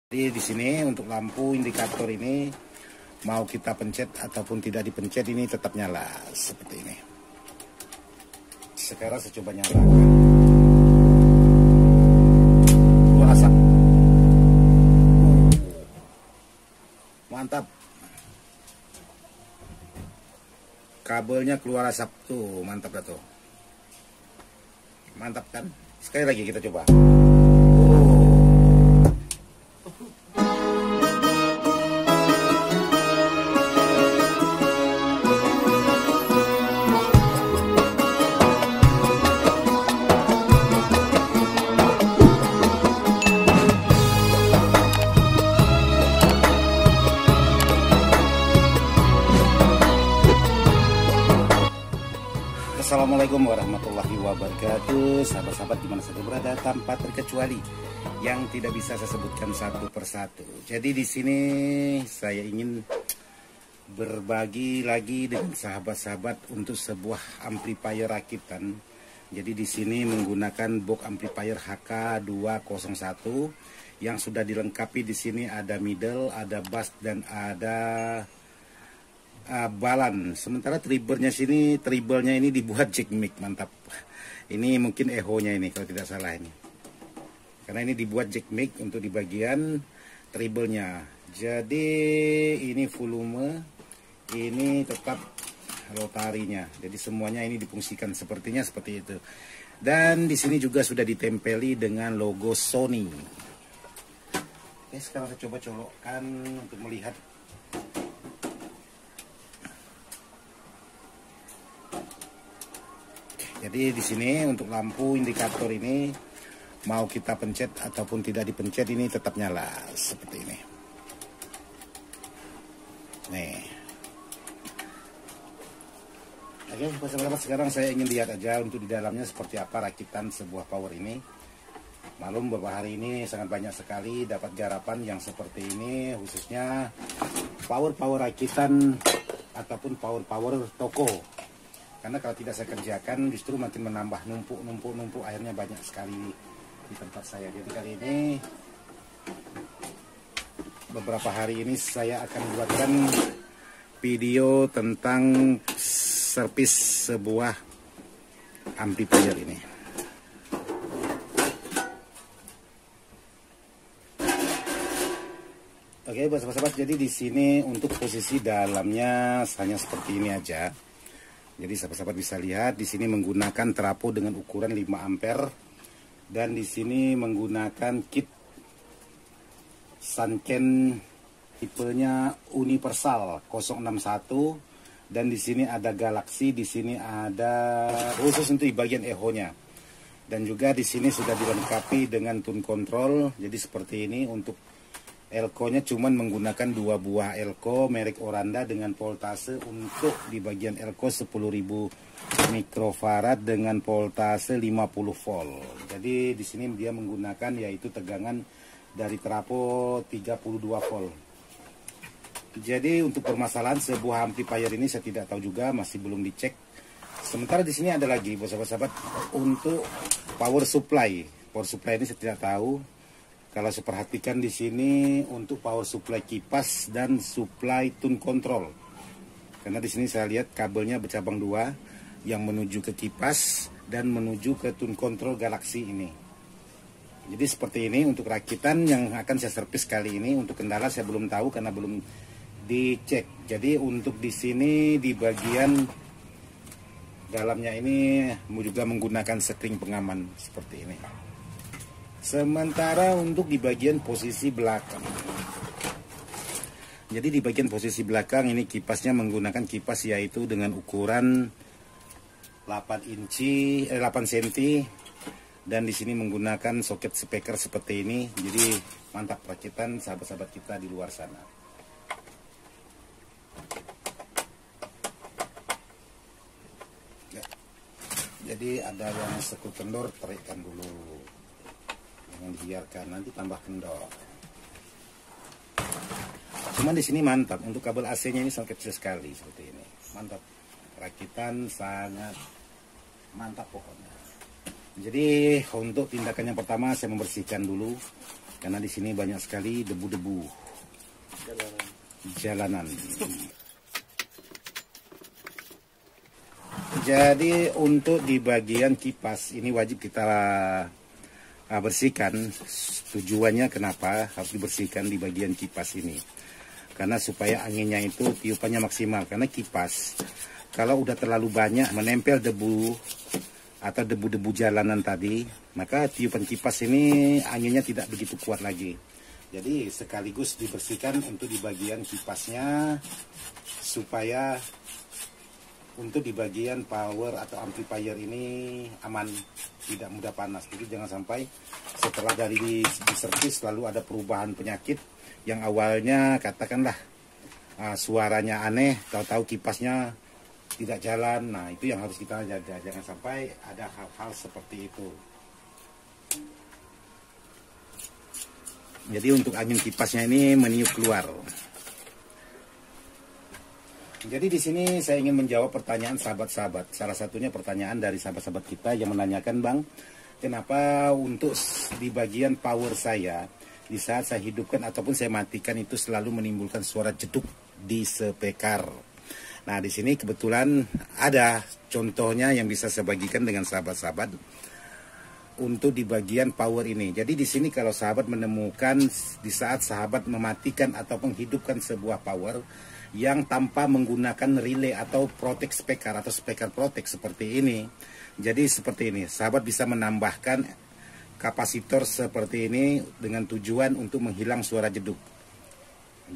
Jadi di sini untuk lampu indikator ini mau kita pencet ataupun tidak dipencet ini tetap nyala seperti ini. Sekarang saya coba nyalakan. Keluar asap. Mantap. Kabelnya keluar asap tuh, mantap dah tuh. Mantap kan? Sekali lagi kita coba. Assalamualaikum warahmatullahi wabarakatuh. Sahabat-sahabat dimana saja berada, tanpa terkecuali yang tidak bisa saya sebutkan satu persatu. Jadi di sini saya ingin berbagi lagi dengan sahabat-sahabat untuk sebuah amplifier rakitan. Jadi di sini menggunakan box amplifier HK201 yang sudah dilengkapi. Di sini ada middle, ada bass dan ada balan. Sementara tribelnya ini dibuat jack mic, mantap. Ini mungkin echo-nya ini kalau tidak salah ini. Karena ini dibuat jack mic untuk di bagian tribelnya. Jadi ini volume, ini tetap rotarinya. Jadi semuanya ini difungsikan sepertinya seperti itu. Dan di sini juga sudah ditempeli dengan logo Sony. Oke, sekarang saya coba colokkan untuk melihat. Jadi di sini untuk lampu indikator ini mau kita pencet ataupun tidak dipencet ini tetap nyala seperti ini. Nih. Oke, sahabat-sahabat, sekarang saya ingin lihat aja untuk di dalamnya seperti apa rakitan sebuah power ini. Malum beberapa hari ini sangat banyak sekali dapat garapan yang seperti ini, khususnya power rakitan ataupun power toko. Karena kalau tidak saya kerjakan justru makin menambah numpuk, akhirnya banyak sekali di tempat saya. Jadi kali ini beberapa hari ini saya akan buatkan video tentang servis sebuah amplifier ini. Oke, sahabat-sahabat, jadi di sini untuk posisi dalamnya hanya seperti ini aja. Jadi sahabat-sahabat bisa lihat di sini menggunakan trafo dengan ukuran 5 ampere dan di sini menggunakan kit Sanken tipenya universal 061 dan di sini ada Galaxy, di sini ada khusus untuk di bagian echo-nya. Dan juga di sini sudah dilengkapi dengan tune control. Jadi seperti ini untuk elko-nya cuman menggunakan 2 buah elko merek Oranda dengan voltase untuk di bagian elko 10.000 mikrofarad dengan voltase 50 volt. Jadi di sini dia menggunakan yaitu tegangan dari trafo 32 volt. Jadi untuk permasalahan sebuah amplifier ini saya tidak tahu juga, masih belum dicek. Sementara di sini ada lagi sahabat-sahabat untuk power supply. Power supply ini saya tidak tahu. Kalau saya perhatikan di sini untuk power supply kipas dan supply tune control. Karena di sini saya lihat kabelnya bercabang 2 yang menuju ke kipas dan menuju ke tune control Galaxy ini. Jadi seperti ini untuk rakitan yang akan saya servis kali ini. Untuk kendala saya belum tahu karena belum dicek. Jadi untuk di sini di bagian dalamnya ini juga menggunakan string pengaman seperti ini. Sementara untuk di bagian posisi belakang, jadi di bagian posisi belakang ini kipasnya menggunakan kipas yaitu dengan ukuran 8 cm dan di sini menggunakan soket speaker seperti ini. Jadi mantap rakitan sahabat-sahabat kita di luar sana. Jadi ada yang sekul kendor, tarikkan dulu. Yang dibiarkan nanti tambah kendor. Cuman di sini mantap untuk kabel AC-nya ini sangat kecil sekali seperti ini. Mantap. Rakitan sangat mantap pokoknya. Jadi untuk tindakan yang pertama saya membersihkan dulu karena di sini banyak sekali debu-debu jalanan. Jadi untuk di bagian kipas ini wajib kita bersihkan. Tujuannya kenapa harus dibersihkan di bagian kipas ini? Karena supaya anginnya itu tiupannya maksimal. Karena kipas kalau udah terlalu banyak menempel debu atau debu-debu jalanan tadi, maka tiupan kipas ini anginnya tidak begitu kuat lagi. Jadi sekaligus dibersihkan untuk di bagian kipasnya, supaya untuk di bagian power atau amplifier ini aman, tidak mudah panas. Jadi jangan sampai setelah dari diservis lalu ada perubahan penyakit yang awalnya katakanlah suaranya aneh, tahu-tahu kipasnya tidak jalan. Nah itu yang harus kita jaga, jangan sampai ada hal-hal seperti itu. Jadi untuk angin kipasnya ini meniup keluar. Jadi di sini saya ingin menjawab pertanyaan sahabat-sahabat. Salah satunya pertanyaan dari sahabat-sahabat kita yang menanyakan, Bang, kenapa untuk di bagian power saya di saat saya hidupkan ataupun saya matikan itu selalu menimbulkan suara jeduk di speaker. Nah, di sini kebetulan ada contohnya yang bisa saya bagikan dengan sahabat-sahabat untuk di bagian power ini. Jadi di sini kalau sahabat menemukan di saat sahabat mematikan atau menghidupkan sebuah power yang tanpa menggunakan relay atau protect speaker atau speaker protect seperti ini. Jadi seperti ini, sahabat bisa menambahkan kapasitor seperti ini dengan tujuan untuk menghilang suara jeduk.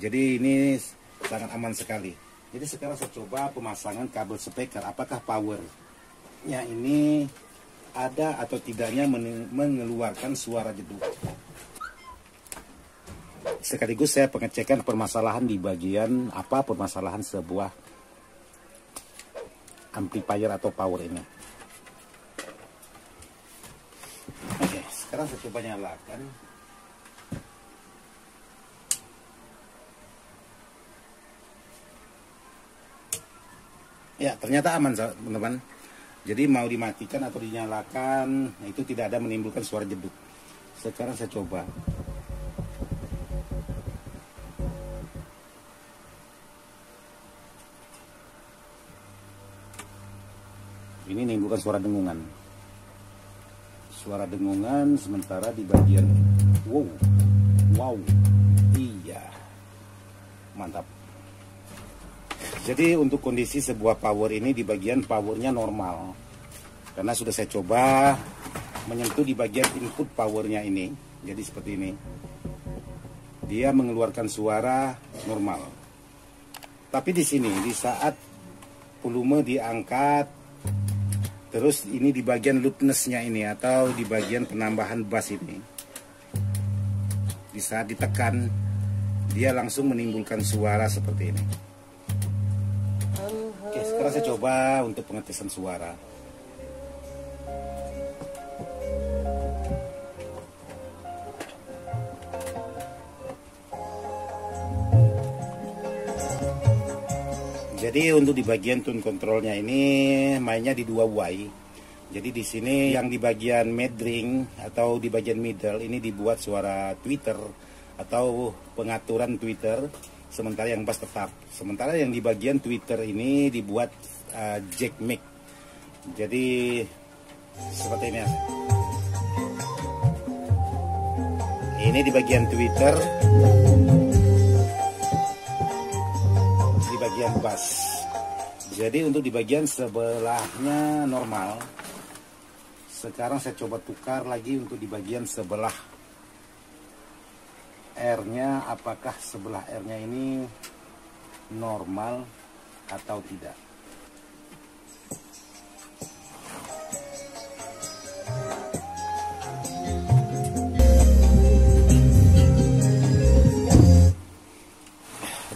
Jadi ini sangat aman sekali. Jadi sekarang saya coba pemasangan kabel speaker, apakah powernya ini ada atau tidaknya mengeluarkan suara jeduk. Sekaligus saya pengecekan permasalahan di bagian apa permasalahan sebuah amplifier atau power ini. Oke, sekarang saya coba nyalakan. Ya, ternyata aman teman-teman. Jadi mau dimatikan atau dinyalakan, itu tidak ada menimbulkan suara jeduk. Sekarang saya coba. Ini menimbulkan suara dengungan. Suara dengungan sementara di bagian wow. Iya. Mantap. Jadi untuk kondisi sebuah power ini di bagian powernya normal. Karena sudah saya coba menyentuh di bagian input powernya ini. Jadi seperti ini. Dia mengeluarkan suara normal. Tapi di sini di saat volume diangkat, terus ini di bagian loudness-nya ini atau di bagian penambahan bass ini, di saat ditekan dia langsung menimbulkan suara seperti ini. Oke, sekarang saya coba untuk pengetesan suara. Jadi untuk di bagian tune controlnya ini mainnya di 2 Jadi di sini yang di bagian mid-ring atau di bagian middle ini dibuat suara tweeter atau pengaturan tweeter, sementara yang bass tetap. Sementara yang di bagian tweeter ini dibuat jack mic. Jadi seperti ini. Ini di bagian tweeter. Bagian bass. Jadi untuk di bagian sebelahnya normal. Sekarang saya coba tukar lagi untuk di bagian sebelah R-nya, apakah sebelah R-nya ini normal atau tidak.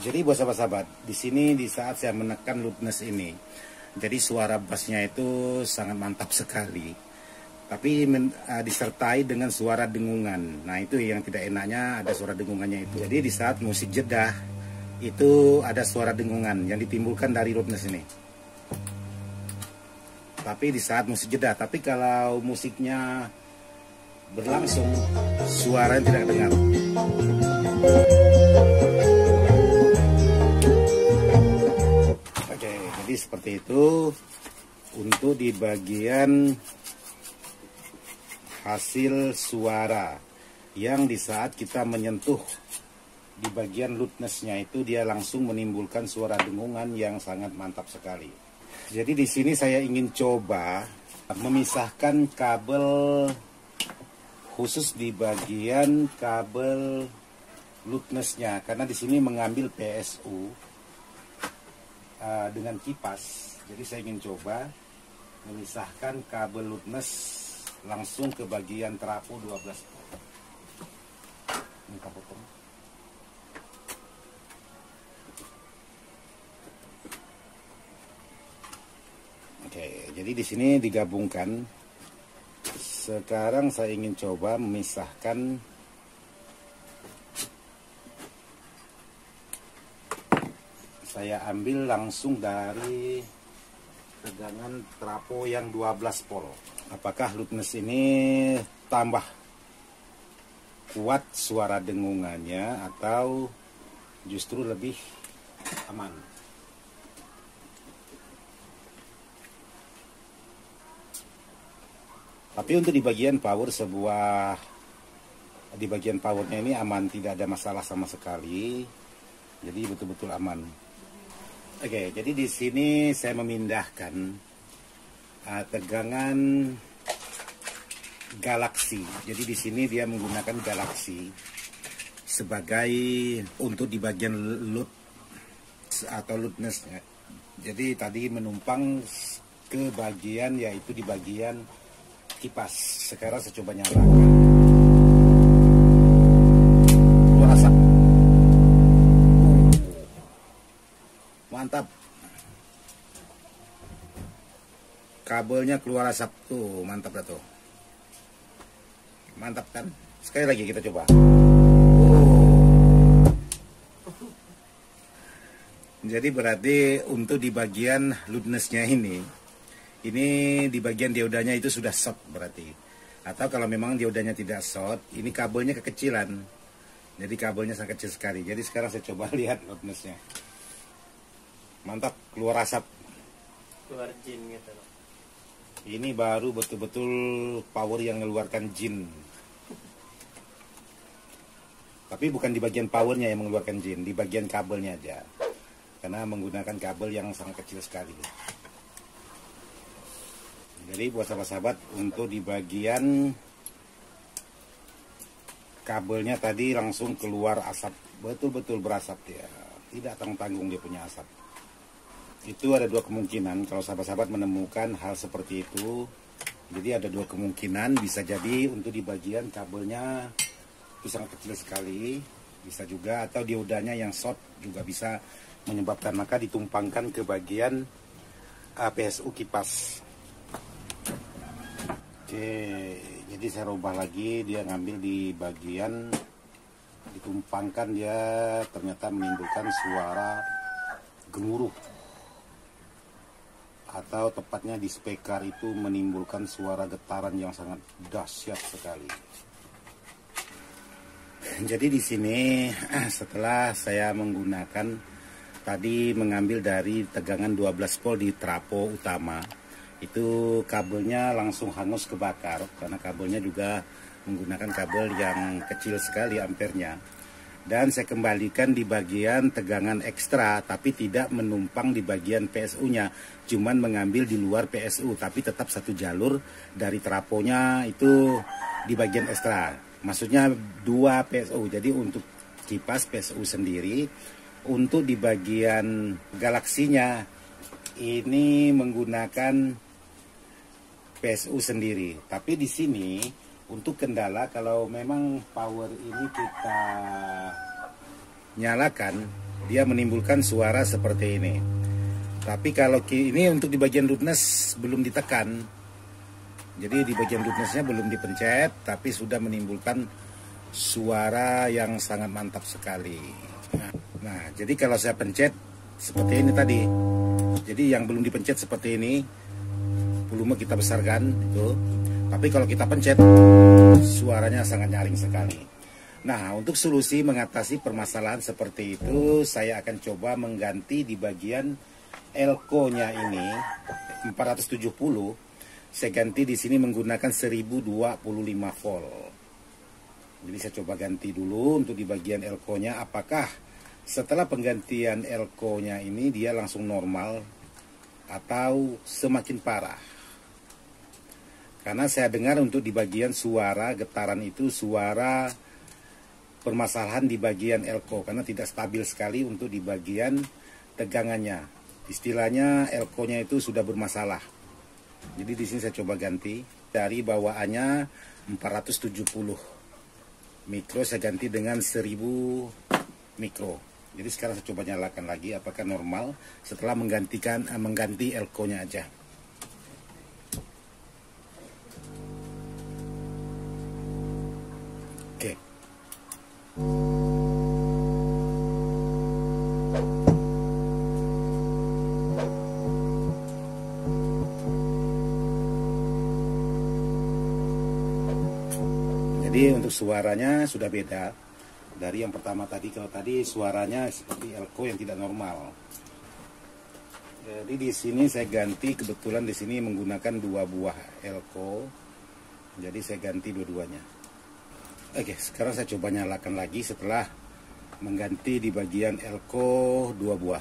Jadi buat sahabat-sahabat, di sini di saat saya menekan loudness ini, jadi suara bassnya itu sangat mantap sekali. Tapi disertai dengan suara dengungan. Nah itu yang tidak enaknya, ada suara dengungannya itu. Jadi di saat musik jeda itu ada suara dengungan yang ditimbulkan dari loudness ini. Tapi di saat musik jeda, tapi kalau musiknya berlangsung, suaranya tidak dengar. Oke, jadi seperti itu untuk di bagian hasil suara yang di saat kita menyentuh di bagian loudness-nya itu dia langsung menimbulkan suara dengungan yang sangat mantap sekali. Jadi di sini saya ingin coba memisahkan kabel khusus di bagian kabel loudness-nya, karena di sini mengambil PSU dengan kipas. Jadi saya ingin coba memisahkan kabel loudness langsung ke bagian trafo 12 volt. Ini potong. Oke, jadi di sini digabungkan. Sekarang saya ingin coba memisahkan saya ambil langsung dari tegangan trafo yang 12 volt. Apakah loudness ini tambah kuat suara dengungannya atau justru lebih aman? Tapi untuk di bagian power di bagian powernya ini aman, tidak ada masalah sama sekali. Jadi betul-betul aman. Oke, jadi di sini saya memindahkan tegangan Galaxy. Jadi di sini dia menggunakan Galaxy sebagai untuk di bagian load atau loudness. Jadi tadi menumpang ke bagian yaitu di bagian kipas. Sekarang saya coba nyalakan. Keluar asap. Mantap. Kabelnya keluar asap tuh, mantap dah tuh. Mantap kan? Sekali lagi kita coba. Jadi berarti untuk di bagian loudness-nya ini di bagian diodanya itu sudah short berarti. Atau kalau memang diodanya tidak short, ini kabelnya kekecilan. Jadi kabelnya sangat kecil sekali. Jadi sekarang saya coba lihat loudness-nya. Mantap, keluar asap. Keluar jin gitu loh. Ini baru betul-betul power yang mengeluarkan jin. Tapi bukan di bagian powernya yang mengeluarkan jin, di bagian kabelnya aja. Karena menggunakan kabel yang sangat kecil sekali. Jadi buat sahabat-sahabat, untuk di bagian kabelnya tadi langsung keluar asap, betul-betul berasap ya, tidak tanggung-tanggung dia punya asap. Itu ada dua kemungkinan kalau sahabat-sahabat menemukan hal seperti itu. Jadi ada dua kemungkinan, bisa jadi untuk di bagian kabelnya itu sangat kecil sekali, bisa juga, atau diodanya yang short juga bisa menyebabkan, maka ditumpangkan ke bagian PSU kipas. Oke, jadi saya rubah lagi, dia ngambil di bagian, ditumpangkan, dia ternyata menimbulkan suara gemuruh, atau tepatnya di speaker itu menimbulkan suara getaran yang sangat dahsyat sekali. Jadi di sini setelah saya menggunakan tadi mengambil dari tegangan 12 volt di trafo utama, itu kabelnya langsung hangus kebakar karena kabelnya juga menggunakan kabel yang kecil sekali ampernya. Dan saya kembalikan di bagian tegangan ekstra, tapi tidak menumpang di bagian PSU-nya, cuman mengambil di luar PSU, tapi tetap satu jalur dari trafonya itu di bagian ekstra. Maksudnya 2 PSU. Jadi untuk kipas PSU sendiri, untuk di bagian galaksinya ini menggunakan PSU sendiri. Tapi di sini untuk kendala kalau memang power ini kita nyalakan, dia menimbulkan suara seperti ini. Tapi kalau ini untuk di bagian loudness belum ditekan. Jadi di bagian loudnessnya belum dipencet, tapi sudah menimbulkan suara yang sangat mantap sekali. Nah, jadi kalau saya pencet seperti ini tadi. Jadi yang belum dipencet seperti ini, volume kita besarkan itu. Tapi kalau kita pencet, suaranya sangat nyaring sekali. Nah, untuk solusi mengatasi permasalahan seperti itu, saya akan coba mengganti di bagian elko-nya ini 470. Saya ganti di sini menggunakan 1025 volt. Jadi saya coba ganti dulu untuk di bagian elko-nya. Apakah setelah penggantian elko-nya ini dia langsung normal atau semakin parah? Karena saya dengar untuk di bagian suara getaran itu suara permasalahan di bagian elko karena tidak stabil sekali untuk di bagian tegangannya. Istilahnya elko-nya itu sudah bermasalah. Jadi di sini saya coba ganti dari bawaannya 470 mikro saya ganti dengan 1000 mikro. Jadi sekarang saya coba nyalakan lagi apakah normal setelah mengganti elko-nya aja. Oke. Jadi untuk suaranya sudah beda dari yang pertama tadi. Kalau tadi suaranya seperti elko yang tidak normal. Jadi di sini saya ganti, kebetulan di sini menggunakan 2 buah elko. Jadi saya ganti dua-duanya. Oke, sekarang saya coba nyalakan lagi setelah mengganti di bagian elko 2 buah.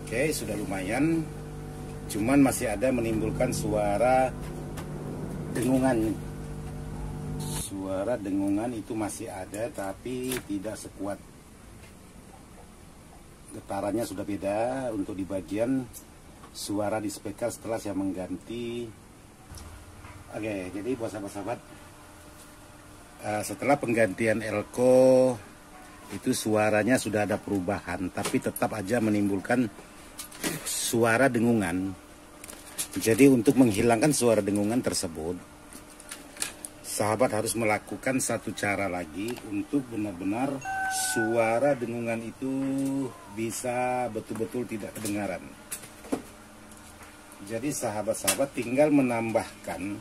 Oke, sudah lumayan. Cuman masih ada menimbulkan suara dengungan. Suara dengungan itu masih ada tapi tidak sekuat. Getarannya sudah beda untuk di bagian suara di speaker setelah saya mengganti. Oke, jadi buat sahabat-sahabat, setelah penggantian elko itu suaranya sudah ada perubahan, tapi tetap aja menimbulkan suara dengungan. Jadi untuk menghilangkan suara dengungan tersebut, sahabat harus melakukan satu cara lagi untuk benar-benar suara dengungan itu bisa betul-betul tidak kedengaran. Jadi sahabat-sahabat tinggal menambahkan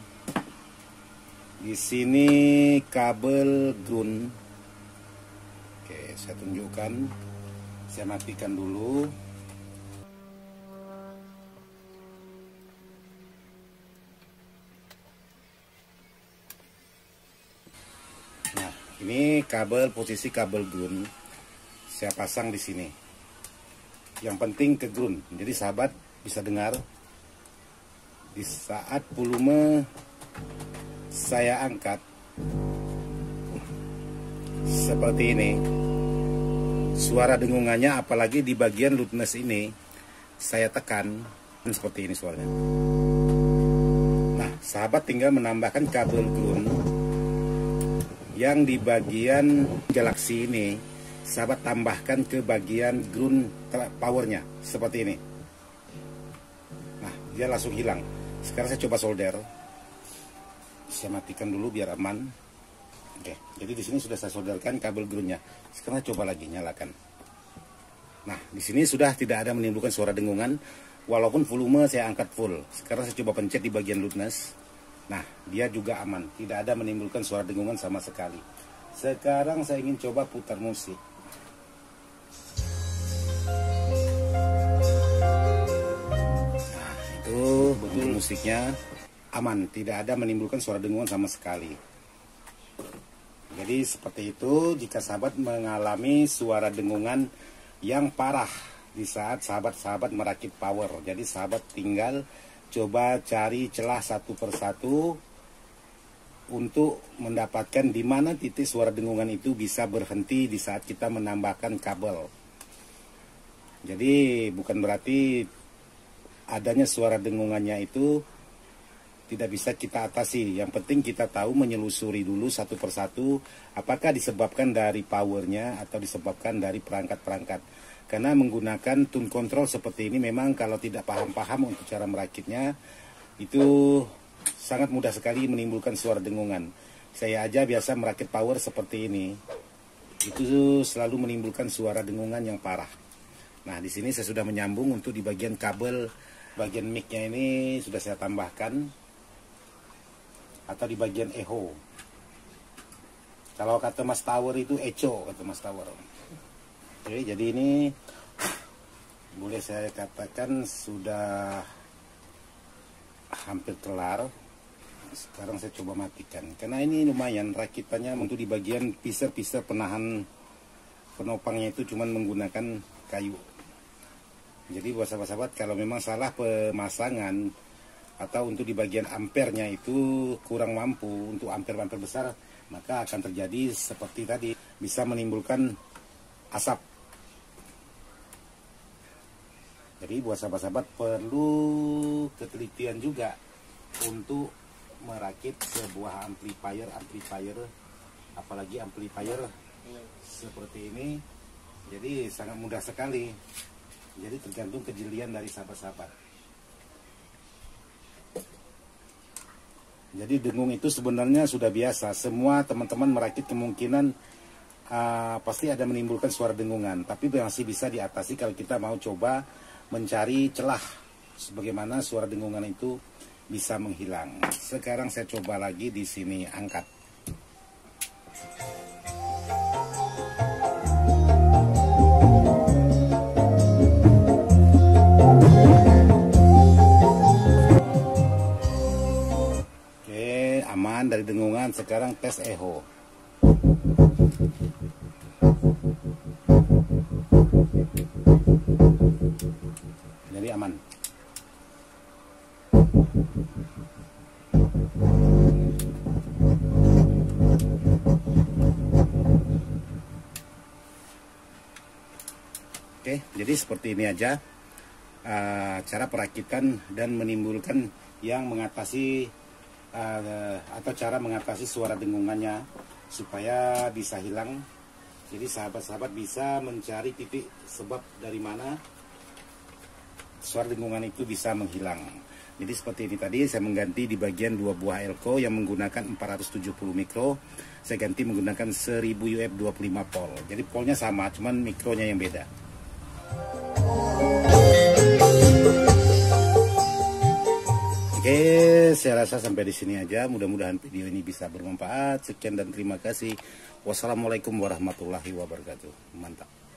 di sini kabel ground. Oke, saya tunjukkan. Saya matikan dulu. Ini kabel, posisi kabel ground saya pasang di sini. Yang penting ke ground. Jadi sahabat bisa dengar di saat volume saya angkat seperti ini. Suara dengungannya apalagi di bagian loudness ini saya tekan seperti ini suaranya. Nah, sahabat tinggal menambahkan kabel ground yang di bagian galaksi ini, sahabat tambahkan ke bagian ground powernya seperti ini. Nah, dia langsung hilang. Sekarang saya coba solder. Saya matikan dulu biar aman. Oke, jadi di sini sudah saya solderkan kabel groundnya. Sekarang saya coba lagi nyalakan. Nah, di sini sudah tidak ada menimbulkan suara dengungan, walaupun volume saya angkat full. Sekarang saya coba pencet di bagian loudness. Nah, dia juga aman, tidak ada menimbulkan suara dengungan sama sekali. Sekarang saya ingin coba putar musik. Nah, itu betul musiknya aman, tidak ada menimbulkan suara dengungan sama sekali. Jadi seperti itu jika sahabat mengalami suara dengungan yang parah di saat sahabat-sahabat merakit power. Jadi sahabat tinggal coba cari celah satu persatu untuk mendapatkan di mana titik suara dengungan itu bisa berhenti di saat kita menambahkan kabel. Jadi bukan berarti adanya suara dengungannya itu tidak bisa kita atasi. Yang penting kita tahu menyelusuri dulu satu persatu apakah disebabkan dari powernya atau disebabkan dari perangkat-perangkat. Karena menggunakan tune control seperti ini memang kalau tidak paham-paham untuk cara merakitnya itu sangat mudah sekali menimbulkan suara dengungan. Saya aja biasa merakit power seperti ini. itu selalu menimbulkan suara dengungan yang parah. Nah, di sini saya sudah menyambung untuk di bagian kabel, bagian mic-nya ini sudah saya tambahkan, atau di bagian echo. Kalau kata Mas Tower itu echo, kata Mas Tower. Oke, jadi ini boleh saya katakan sudah hampir kelar. Sekarang saya coba matikan, karena ini lumayan rakitannya untuk di bagian piser-piser penahan penopangnya itu cuman menggunakan kayu. Jadi buat sahabat-sahabat, kalau memang salah pemasangan atau untuk di bagian ampernya itu kurang mampu untuk amper-amper besar, maka akan terjadi seperti tadi, bisa menimbulkan asap. Jadi buat sahabat-sahabat perlu ketelitian juga untuk merakit sebuah amplifier, apalagi amplifier seperti ini. Jadi sangat mudah sekali. Jadi tergantung kejelian dari sahabat-sahabat. Jadi dengung itu sebenarnya sudah biasa. Semua teman-teman merakit kemungkinan pasti ada menimbulkan suara dengungan. Tapi masih bisa diatasi kalau kita mau coba mencari celah sebagaimana suara dengungan itu bisa menghilang. Sekarang saya coba lagi di sini angkat. Oke, aman dari dengungan. Sekarang tes echo. Jadi aman. Oke, jadi seperti ini aja cara perakitan dan menimbulkan yang mengatasi atau cara mengatasi suara dengungannya supaya bisa hilang. Jadi sahabat-sahabat bisa mencari titik sebab dari mana suara dengungan itu bisa menghilang. Jadi seperti ini tadi saya mengganti di bagian 2 buah elko yang menggunakan 470 mikro, saya ganti menggunakan 1000 UF 25 pol. Jadi polnya sama, cuman mikronya yang beda. Oke, saya rasa sampai di sini aja. Mudah-mudahan video ini bisa bermanfaat. Sekian dan terima kasih. Wassalamualaikum warahmatullahi wabarakatuh. Mantap.